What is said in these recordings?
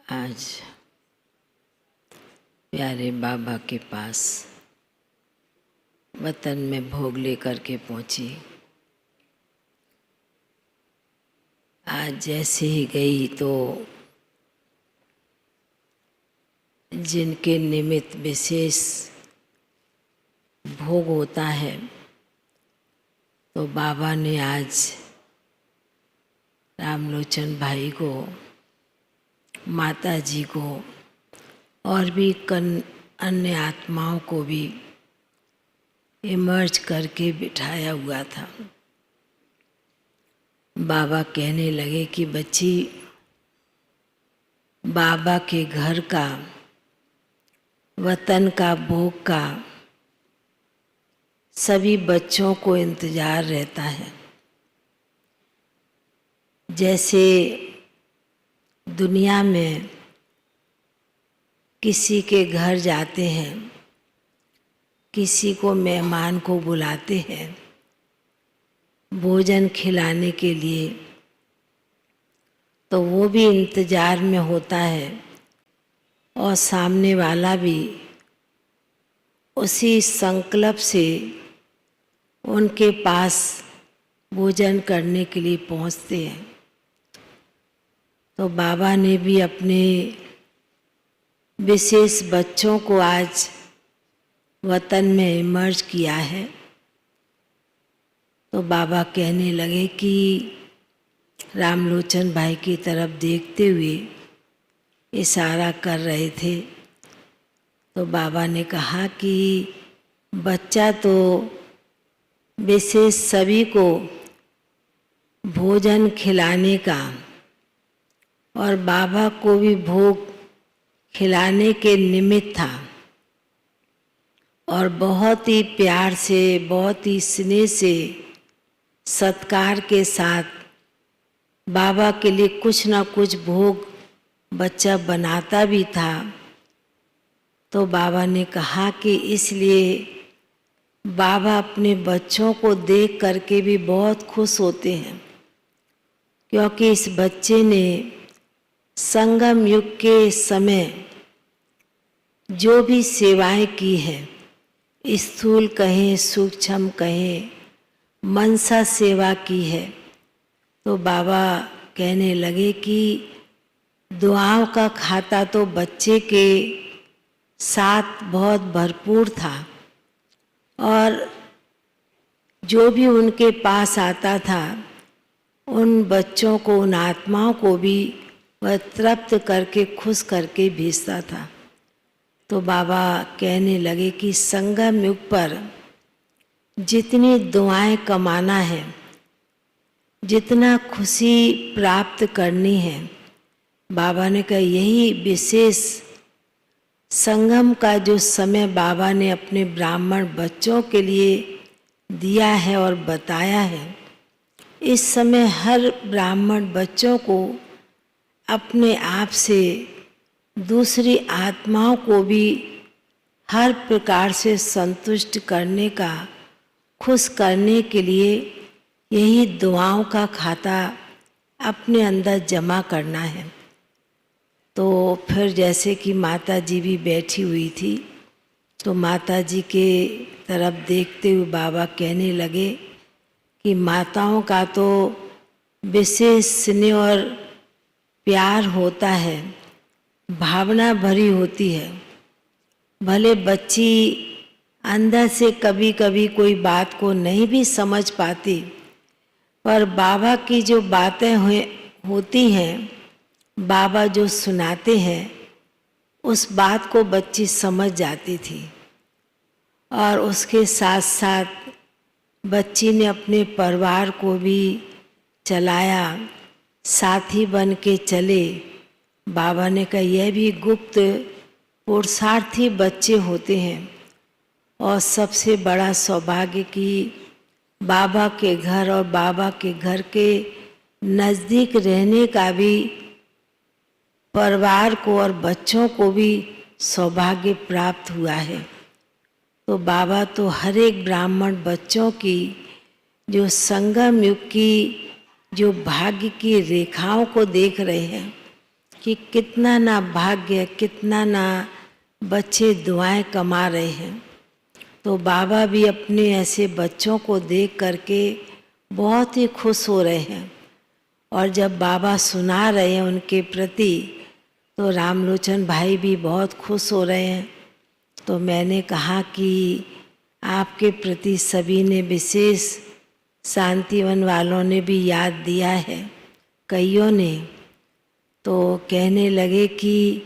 आज प्यारे बाबा के पास वतन में भोग लेकर के पहुंची। आज जैसे ही गई तो जिनके निमित्त विशेष भोग होता है, तो बाबा ने आज रामलोचन भाई को, माता जी को और भी अन्य आत्माओं को भी इमर्ज करके बिठाया हुआ था। बाबा कहने लगे कि बच्ची, बाबा के घर का, वतन का, भोग का सभी बच्चों को इंतजार रहता है। जैसे दुनिया में किसी के घर जाते हैं, किसी को मेहमान को बुलाते हैं भोजन खिलाने के लिए, तो वो भी इंतजार में होता है और सामने वाला भी उसी संकल्प से उनके पास भोजन करने के लिए पहुंचते हैं। तो बाबा ने भी अपने विशेष बच्चों को आज वतन में इमर्ज किया है। तो बाबा कहने लगे कि रामलोचन भाई की तरफ देखते हुए इशारा कर रहे थे। तो बाबा ने कहा कि बच्चा तो विशेष सभी को भोजन खिलाने का और बाबा को भी भोग खिलाने के निमित्त था, और बहुत ही प्यार से, बहुत ही स्नेह से, सत्कार के साथ बाबा के लिए कुछ ना कुछ भोग बच्चा बनाता भी था। तो बाबा ने कहा कि इसलिए बाबा अपने बच्चों को देख करके भी बहुत खुश होते हैं, क्योंकि इस बच्चे ने संगम युग के समय जो भी सेवाएं की हैं, स्थूल कहें, सूक्ष्म कहें, मनसा सेवा की है, तो बाबा कहने लगे कि दुआओं का खाता तो बच्चे के साथ बहुत भरपूर था, और जो भी उनके पास आता था उन बच्चों को, उन आत्माओं को भी वह तृप्त करके, खुश करके भेजता था। तो बाबा कहने लगे कि संगम युग पर जितनी दुआएं कमाना है, जितना खुशी प्राप्त करनी है, बाबा ने कहा यही विशेष संगम का जो समय बाबा ने अपने ब्राह्मण बच्चों के लिए दिया है और बताया है, इस समय हर ब्राह्मण बच्चों को अपने आप से दूसरी आत्माओं को भी हर प्रकार से संतुष्ट करने का, खुश करने के लिए यही दुआओं का खाता अपने अंदर जमा करना है। तो फिर जैसे कि माता जी भी बैठी हुई थी, तो माता जी के तरफ देखते हुए बाबा कहने लगे कि माताओं का तो विशेष स्नेह और प्यार होता है, भावना भरी होती है। भले बच्ची अंदर से कभी कभी कोई बात को नहीं भी समझ पाती, पर बाबा की जो बातें होती हैं, बाबा जो सुनाते हैं, उस बात को बच्ची समझ जाती थी। और उसके साथ साथ बच्ची ने अपने परिवार को भी चलाया, साथी बन के चले। बाबा ने कहा यह भी गुप्त पुरुषार्थी बच्चे होते हैं, और सबसे बड़ा सौभाग्य कि बाबा के घर और बाबा के घर के नज़दीक रहने का भी परिवार को और बच्चों को भी सौभाग्य प्राप्त हुआ है। तो बाबा तो हर एक ब्राह्मण बच्चों की जो संगम युग की जो भाग्य की रेखाओं को देख रहे हैं कि कितना ना भाग्य, कितना ना बच्चे दुआएं कमा रहे हैं। तो बाबा भी अपने ऐसे बच्चों को देख करके बहुत ही खुश हो रहे हैं। और जब बाबा सुना रहे हैं उनके प्रति, तो रामलोचन भाई भी बहुत खुश हो रहे हैं। तो मैंने कहा कि आपके प्रति सभी ने, विशेष शांतिवन वालों ने भी याद दिया है, कईयों ने। तो कहने लगे कि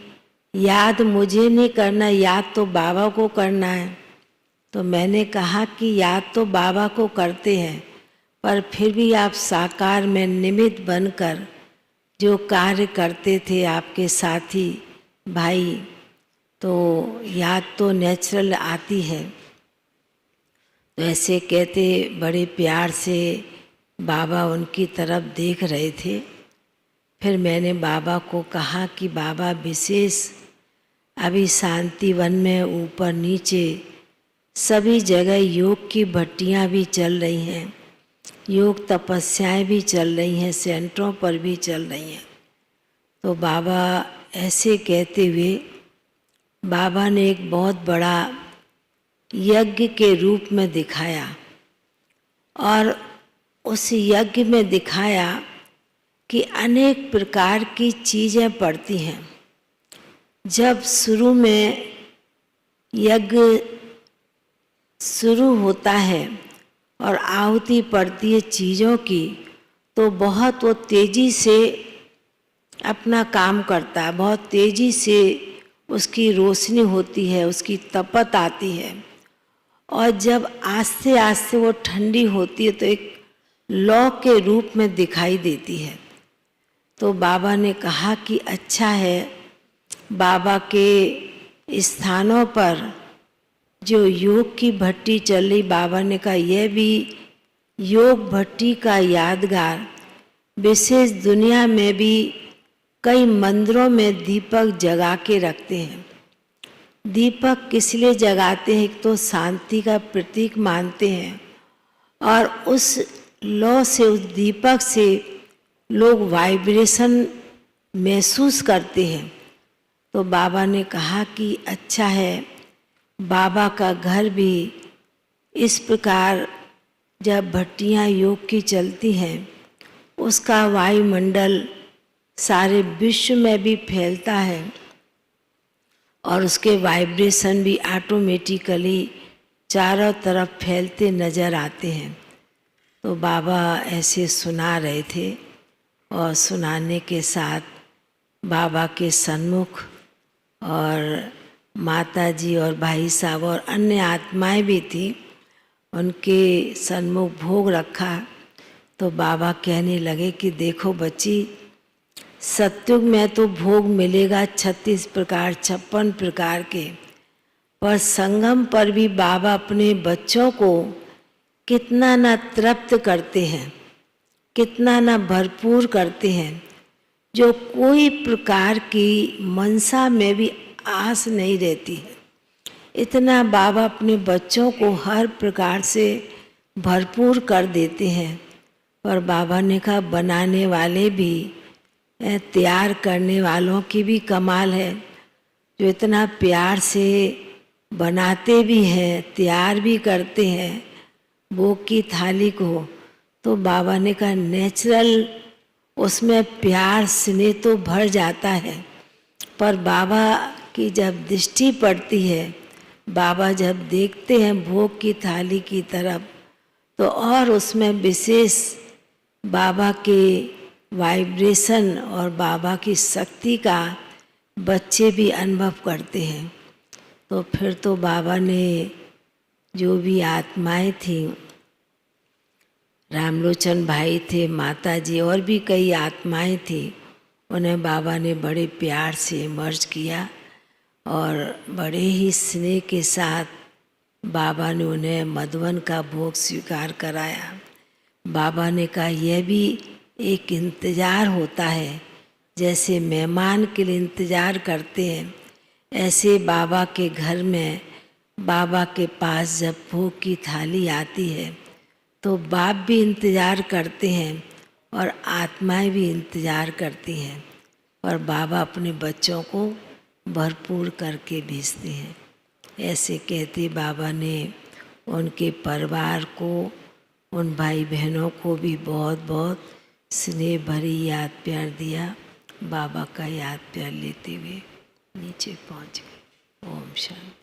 याद मुझे नहीं करना, याद तो बाबा को करना है। तो मैंने कहा कि याद तो बाबा को करते हैं, पर फिर भी आप साकार में निमित्त बनकर जो कार्य करते थे आपके साथी भाई, तो याद तो नेचुरल आती है। तो ऐसे कहते बड़े प्यार से बाबा उनकी तरफ देख रहे थे। फिर मैंने बाबा को कहा कि बाबा विशेष अभी शांतिवन में ऊपर नीचे सभी जगह योग की भट्टियाँ भी चल रही हैं, योग तपस्याएं भी चल रही हैं, सेंटरों पर भी चल रही हैं। तो बाबा ऐसे कहते हुए बाबा ने एक बहुत बड़ा यज्ञ के रूप में दिखाया, और उस यज्ञ में दिखाया कि अनेक प्रकार की चीज़ें पड़ती हैं। जब शुरू में यज्ञ शुरू होता है और आहुति पड़ती है चीज़ों की, तो बहुत वो तेज़ी से अपना काम करता है, बहुत तेज़ी से उसकी रोशनी होती है, उसकी तपत आती है। और जब आस्ते आस्ते वो ठंडी होती है तो एक लौ के रूप में दिखाई देती है। तो बाबा ने कहा कि अच्छा है, बाबा के स्थानों पर जो योग की भट्टी चल रही, बाबा ने कहा यह भी योग भट्टी का यादगार। विशेष दुनिया में भी कई मंदिरों में दीपक जगा के रखते हैं। दीपक किस लिए जगाते हैं? एक तो शांति का प्रतीक मानते हैं, और उस लौ से, उस दीपक से लोग वाइब्रेशन महसूस करते हैं। तो बाबा ने कहा कि अच्छा है, बाबा का घर भी इस प्रकार जब भट्टियाँ योग की चलती हैं, उसका वायुमंडल सारे विश्व में भी फैलता है, और उसके वाइब्रेशन भी ऑटोमेटिकली चारों तरफ फैलते नज़र आते हैं। तो बाबा ऐसे सुना रहे थे, और सुनाने के साथ बाबा के सन्मुख और माता जी और भाई साहब और अन्य आत्माएं भी थी, उनके सन्मुख भोग रखा। तो बाबा कहने लगे कि देखो बच्ची, सत्युग में तो भोग मिलेगा 36 प्रकार 56 प्रकार के, पर संगम पर भी बाबा अपने बच्चों को कितना ना तृप्त करते हैं, कितना ना भरपूर करते हैं, जो कोई प्रकार की मनसा में भी आस नहीं रहती है। इतना बाबा अपने बच्चों को हर प्रकार से भरपूर कर देते हैं। पर बाबा ने कहा बनाने वाले भी, तैयार करने वालों की भी कमाल है, जो इतना प्यार से बनाते भी हैं, तैयार भी करते हैं भोग की थाली को। तो बाबा ने कहा नेचुरल उसमें प्यार स्नेह तो भर जाता है, पर बाबा की जब दृष्टि पड़ती है, बाबा जब देखते हैं भोग की थाली की तरफ, तो और उसमें विशेष बाबा के वाइब्रेशन और बाबा की शक्ति का बच्चे भी अनुभव करते हैं। तो फिर तो बाबा ने जो भी आत्माएं थीं, रामलोचन भाई थे, माता जी और भी कई आत्माएं थी, उन्हें बाबा ने बड़े प्यार से मर्ज किया, और बड़े ही स्नेह के साथ बाबा ने उन्हें मधुवन का भोग स्वीकार कराया। बाबा ने कहा यह भी एक इंतज़ार होता है, जैसे मेहमान के लिए इंतज़ार करते हैं, ऐसे बाबा के घर में, बाबा के पास जब भोग की थाली आती है तो बाप भी इंतज़ार करते हैं और आत्माएं भी इंतज़ार करती हैं। और बाबा अपने बच्चों को भरपूर करके भेजते हैं। ऐसे कहते बाबा ने उनके परिवार को, उन भाई बहनों को भी बहुत बहुत स्नेह भरी याद प्यार दिया। बाबा का याद प्यार लेते हुए नीचे पहुंच गए। ओम शांति।